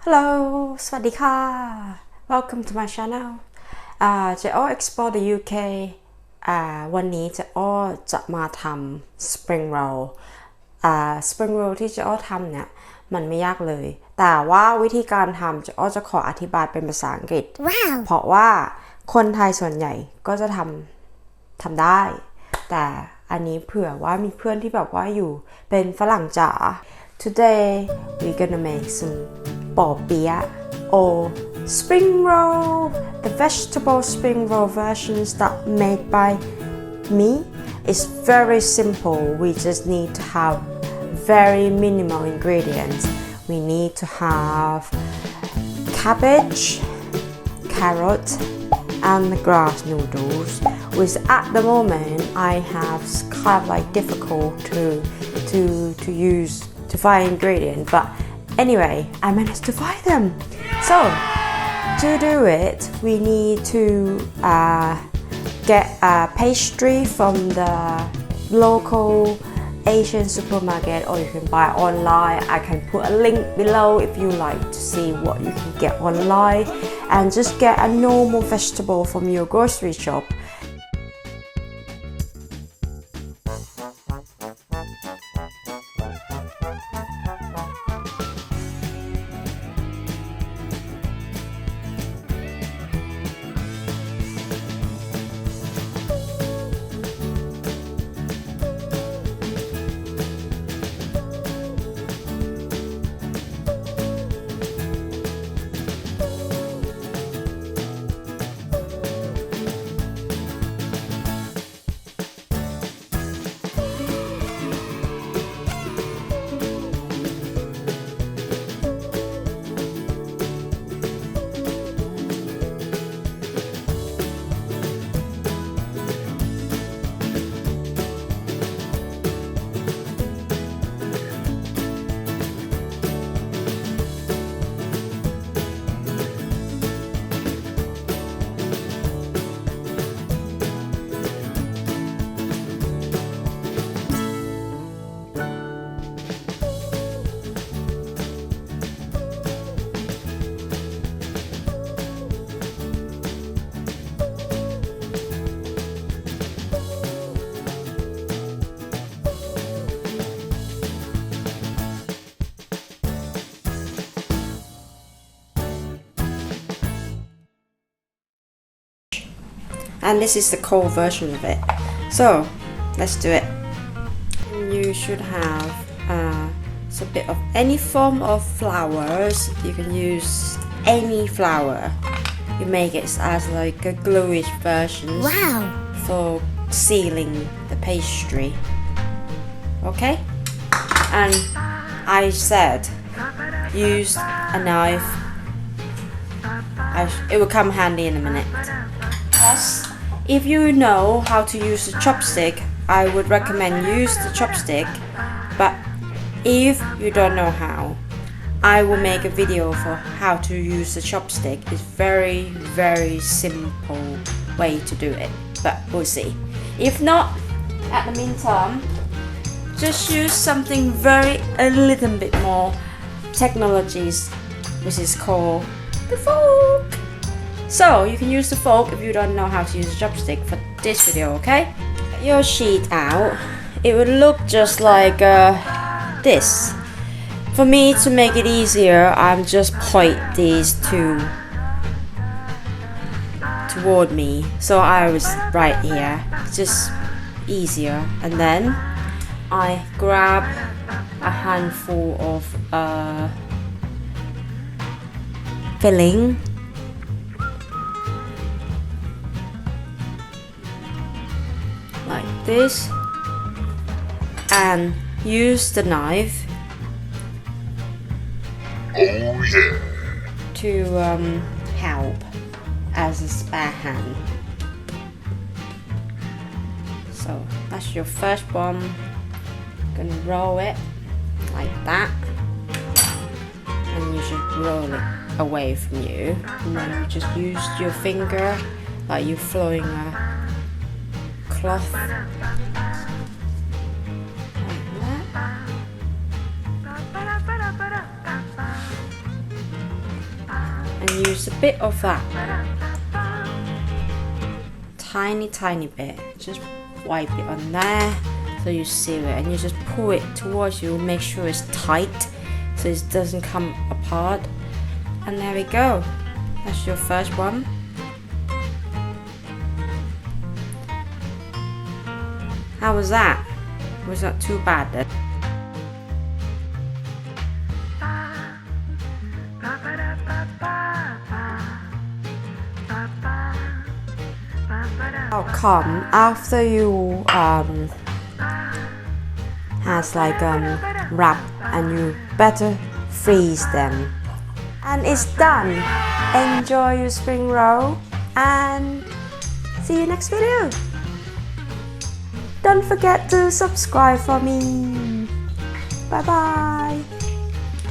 Hello สวัสดีค่ะ Welcome to my channel เจ๊อ้อ Explore the UK วันนี้เจ๊อ้อจะมาทำ Spring Roll Spring Roll ที่เจ๊อ้อทำเนี่ยมันไม่ยากเลยแต่ว่าวิธีการทำเจ๊อ้อจะขออธิบายเป็นภาษาอังกฤษ เพราะว่าคนไทยส่วนใหญ่ก็จะทำได้แต่อันนี้เผื่อว่ามีเพื่อนที่แบบว่าอยู่เป็นฝรั่งจ๋า Today we're gonna make some ปอเปี๊ยะ or spring roll, the vegetable spring roll versions that made by me is very simple. We just need to have very minimal ingredients. We need to have cabbage, carrot, and the grass noodles, which at the moment I have kind of like difficult to use to find ingredients, but anyway, I managed to find them. So to do it, we need to get a pastry from the local Asian supermarket, or you can buy online. I can put a link below if you like to see what you can get online, and just get a normal vegetable from your grocery shop. And this is the cold version of it. So let's do it. You should have a bit of any form of flours. You can use any flour. You make it as like a gluish version. Wow! For sealing the pastry. Okay? And I said use a knife. It will come handy in a minute. Plus, if you know how to use the chopstick, I would recommend use the chopstick, but if you don't know how, I will make a video for how to use the chopstick. It's very simple way to do it, but we'll see. If not, at the meantime, just use something a little bit more technologies, which is called the fork. So you can use the fork if you don't know how to use the chopstick for this video, okay? Get your sheet out. It would look just like this. For me to make it easier, I'm just point these two toward me. So I was right here, just easier. And then I grab a handful of filling. Like this, and use the knife to help as a spare hand. So that's your first one. Gonna roll it like that, and you should roll it away from you, and then you just use your finger like you're flowing a cloth like that. and use a bit of that. Tiny bit. Just wipe it on there so you seal it, and you just pull it towards you. Make sure it's tight so it doesn't come apart. And there we go. That's your first one. How was that? Was not too bad then. How come after you has like wrap, and you better freeze them. And it's done. Enjoy your spring roll and see you next video. Don't forget to subscribe for me. Bye bye.